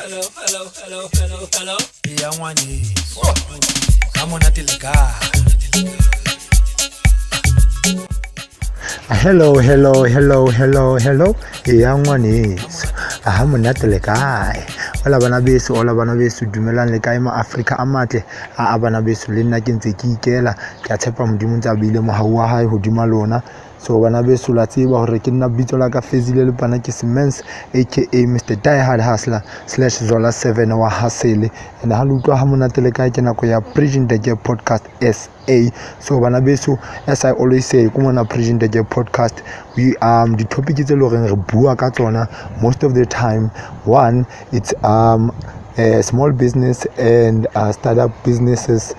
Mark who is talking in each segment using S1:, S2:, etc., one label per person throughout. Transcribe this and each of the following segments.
S1: hello. Young one is. Come on, Atilika. Hello. Young one is. Ahamonatele kai. Ola bana beso dumelang le kae ma Africa a matle a bana beso le nna ke ntse ke ikela ke a tshepa modimo ntse a bile mohau wa hae hodima lona. So bana beso la tseba hore ke nna bitso la ka Fezile le bana ke Simmons aka Mr Die Hard Hustler /Zola 7 wa Hustle, and ha lo utlwa ha monatele kae ke nako ya Bridging the Gap podcast SA. So bana beso, as I always say, come on a Bridging the Gap podcast, we the topic tse lo reng re bua ka tsona most of the time. One, it's a small business and startup businesses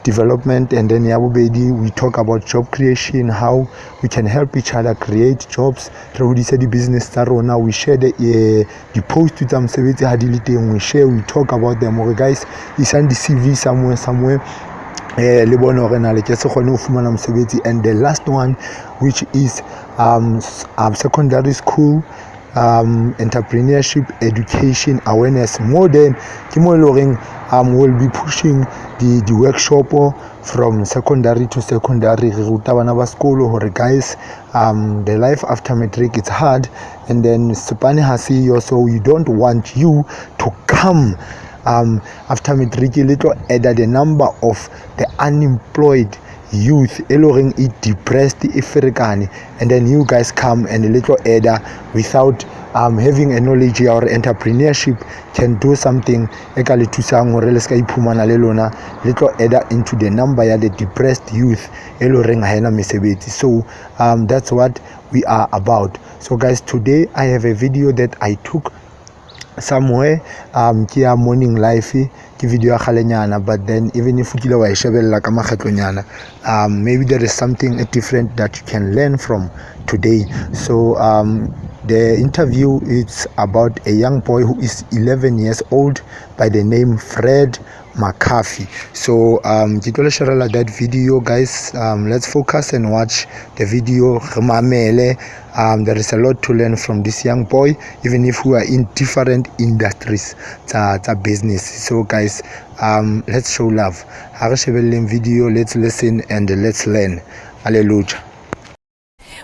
S1: development, and then yabobedi we talk about job creation, how we can help each other create jobs. We say the business tsa rona, we share the post to them, we share, we talk about them. Or guys, you send the CV somewhere le bona hore na le ke se kgone ho fumana mosebetsi. And the last one, which is secondary school entrepreneurship education awareness. More than will be pushing the workshop from secondary to secondary. Guys, the life after matric, it's hard, and then Sepani Hasi, so we don't want you to come after matric little add the number of the unemployed youth eloring it depressed African, and then you guys come and a little adder without having a knowledge or entrepreneurship can do something ekale tusang hore le ska iphumana le lona little adder into the number ya the depressed youth eloring haena mesebetsi. So that's what we are about. So guys, today I have a video that I took somewhere kia morning life ke video ya khalenyana, but then even if ukile wa ishebella ka makgetlonyana, maybe there is something different that you can learn from today. So the interview is about a young boy who is 11 years old by the name Fred McCarthy. So that video, guys. Let's focus and watch the video. There is a lot to learn from this young boy, even if we are in different industries. It's a business. So guys, let's show love. Video, let's listen and let's learn. Hallelujah.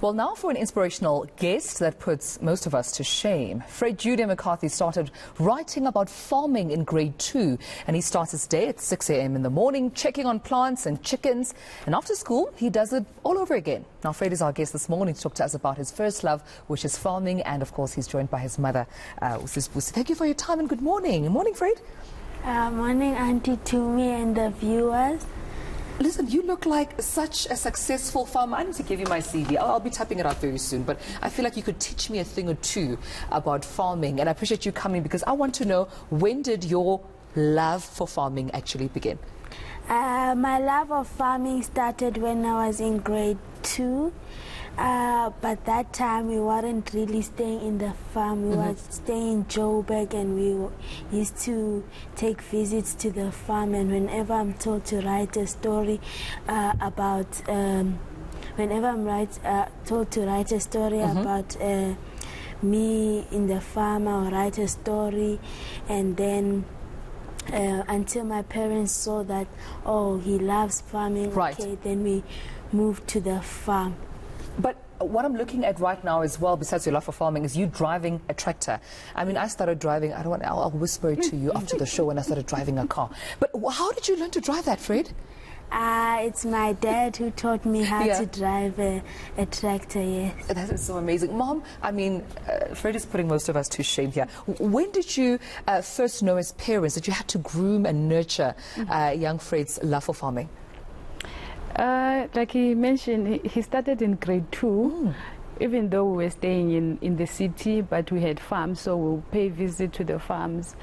S2: Well, now for an inspirational guest that puts most of us to shame. Fred Judah McCarthy started writing about farming in grade 2, and he starts his day at 6 a.m. in the morning, checking on plants and chickens. And after school, he does it all over again. Now, Fred is our guest this morning to talk to us about his first love, which is farming. And of course, he's joined by his mother, Usis. Thank you for your time and good morning. Good morning, Fred.
S3: Morning, Auntie Tumi and the viewers.
S2: Listen, you look like such a successful farmer. I need to give you my CV. I'll be typing it out very soon, but I feel like you could teach me a thing or two about farming, and I appreciate you coming because I want to know, when did your love for farming actually begin?
S3: My love of farming started when I was in grade 2. But that time we weren't really staying in the farm. We were staying in Joburg, and we used to take visits to the farm. And whenever I'm told to write a story about, told to write a story about me in the farm, I'll write a story, and then until my parents saw that, oh, he loves farming,
S2: right. Okay,
S3: then we moved to the farm.
S2: But what I'm looking at right now as well, besides your love for farming, is you driving a tractor. I mean, I started driving, I'll whisper it to you after the show when I started driving a car. But how did you learn to drive that, Fred?
S3: It's my dad who taught me how to drive a tractor, yes.
S2: That is so amazing. Mom, I mean, Fred is putting most of us to shame here. When did you first know as parents that you had to groom and nurture young Fred's love for farming?
S4: Like he mentioned, he started in grade 2, even though we were staying in the city, but we had farms, so we'll pay visit to the farms.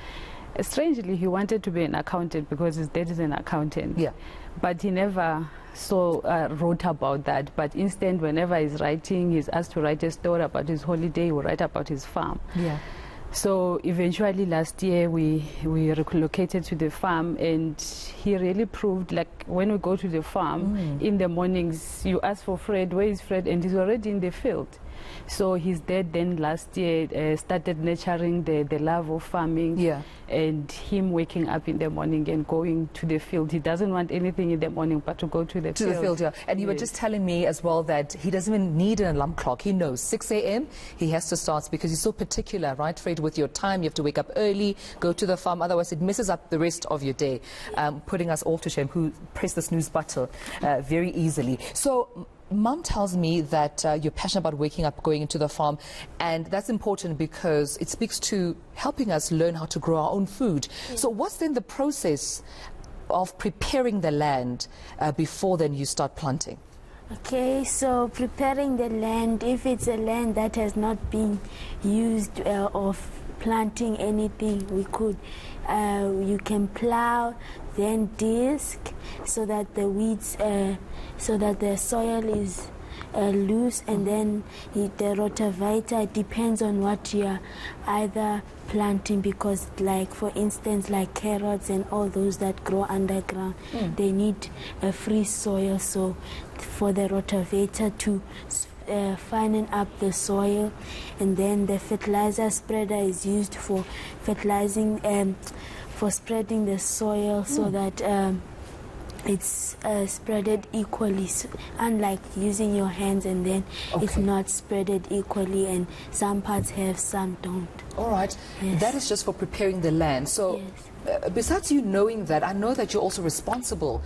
S4: Strangely, he wanted to be an accountant because his dad is an accountant. Yeah. But he never wrote about that. But instead, whenever he's writing, he's asked to write a story about his holiday, he will write about his farm. Yeah. So eventually last year we relocated to the farm, and he really proved, like when we go to the farm in the mornings, you ask for Fred, where is Fred? And he's already in the field. So his dad then last year started nurturing the love of farming.
S2: Yeah.
S4: And him waking up in the morning and going to the field. He doesn't want anything in the morning but to go to the field.
S2: To the field, yeah. And you were just telling me as well that he doesn't even need an alarm clock. He knows 6 a.m. he has to start because he's so particular, right, Fred, with your time. You have to wake up early, go to the farm. Otherwise, it messes up the rest of your day, putting us all to shame who press the snooze button very easily. So, Mum tells me that you're passionate about waking up, going into the farm, and that's important because it speaks to helping us learn how to grow our own food. Yeah. So what's then the process of preparing the land before then you start planting?
S3: Okay, so preparing the land, if it's a land that has not been used of planting anything, we could, you can plow, then disc, so that the weeds, so that the soil is loose, and then the rotavator depends on what you are either planting, because like for instance like carrots and all those that grow underground, they need a free soil, so for the rotavator to finen up the soil, and then the fertilizer spreader is used for fertilizing, for spreading the soil so that it's spreaded equally, so unlike using your hands and then it's not spreaded equally, and some parts have, some don't.
S2: All right. Yes. That is just for preparing the land. So besides you knowing that, I know that you're also responsible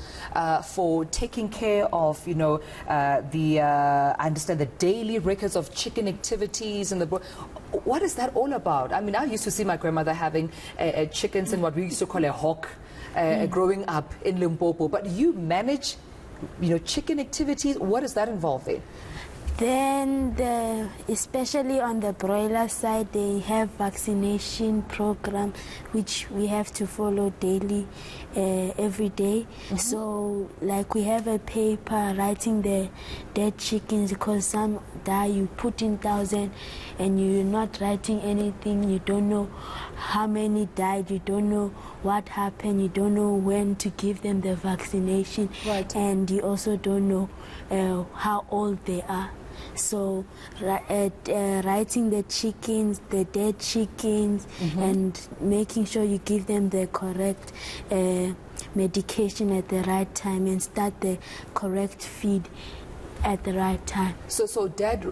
S2: for taking care of, you know, I understand the daily records of chicken activities and what is that all about? I mean, I used to see my grandmother having chickens in what we used to call a hawk growing up in Limpopo. But you manage, you know, chicken activities. What does that involve then?
S3: Then, especially on the broiler side, they have vaccination program which we have to follow daily, every day. So, like we have a paper writing the dead chickens, because some die. You put in 1,000 and you're not writing anything. You don't know how many died. You don't know what happened. You don't know when to give them the vaccination, and you also don't know how old they are. So writing the chickens, the dead chickens, and making sure you give them the correct medication at the right time and start the correct feed at the right time.
S2: So Dad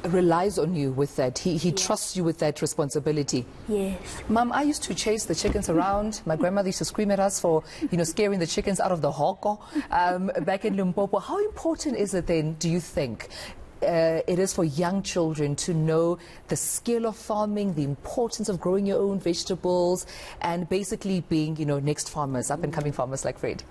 S2: relies on you with that. He trusts you with that responsibility.
S3: Yes.
S2: Mom, I used to chase the chickens around. My grandmother used to scream at us for, you know, scaring the chickens out of the hoko back in Limpopo. How important is it then, do you think, it is for young children to know the skill of farming, the importance of growing your own vegetables, and basically being, you know, next farmers, up-and-coming farmers like Fred?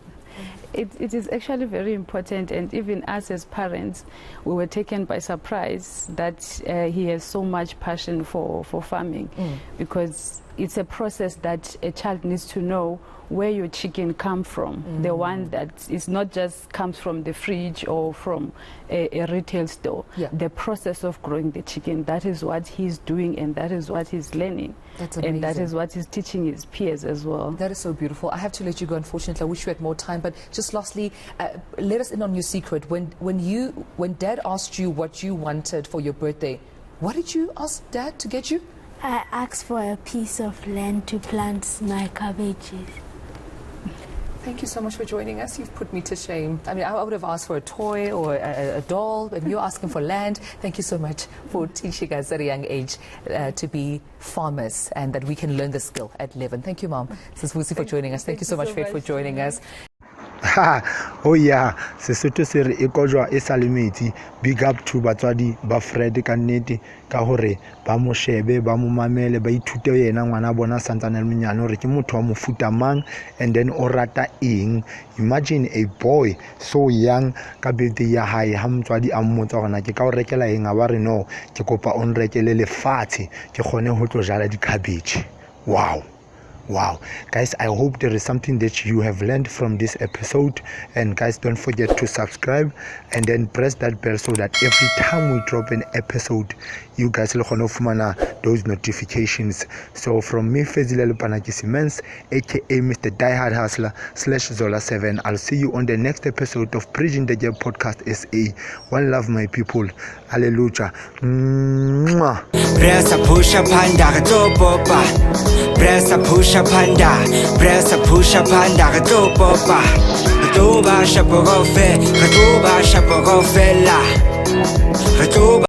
S4: It is actually very important, and even us as parents, we were taken by surprise that he has so much passion for farming, because it's a process that a child needs to know where your chicken come from, the one that is not just comes from the fridge or from a retail store. The process of growing the chicken, that is what he's doing, and that is what he's learning.
S2: That's amazing. And
S4: that is what he's teaching his peers as well.
S2: That is so beautiful. I have to let you go, unfortunately. I wish you had more time, but just lastly, let us in on your secret. When Dad asked you what you wanted for your birthday, what did you ask Dad to get you?
S3: I asked for a piece of land to plant my cabbages.
S2: Thank you so much for joining us. You've put me to shame. I mean, I would have asked for a toy or a doll, but you're asking for land. Thank you so much for teaching us at a young age to be farmers, and that we can learn the skill at 11. Thank you, Mom. Sisbusi, for joining us. Thank you so much, Fred, for joining us.
S1: Oh yeah, Sesotho se re e kojwa e sa le metsi. Big up to batswadi ba Fred ka nnete ka hore ba mo shebe, ba mo mamele, ba ithute yena ngwana bona santsana le menyane hore ke motho wa mofuta mang, and then o rata eng. Imagine a boy so young ka birthday ya hae, ha motswadi a mmotsa hore na ke ka o rekela eng, a ba re no, ke kopa o nrekele lefatshe ke kgone ho tlo jala di cabbage. Wow. Wow, guys, I hope there is something that you have learned from this episode. And guys, don't forget to subscribe and then press that bell so that every time we drop an episode, you guys will know those notifications. So from me, Fezile Lupanakisimense, aka Mr. Diehard Hustler /Zola7, I'll see you on the next episode of Bridging the Gap Podcast SA. One love, my people. Hallelujah. Mwah.
S5: Pressa pusha panda topopa. Pressa pusha panda. Pressa pusha panda topopa. Retoba chaperofe. Retoba chaperofela. Retoba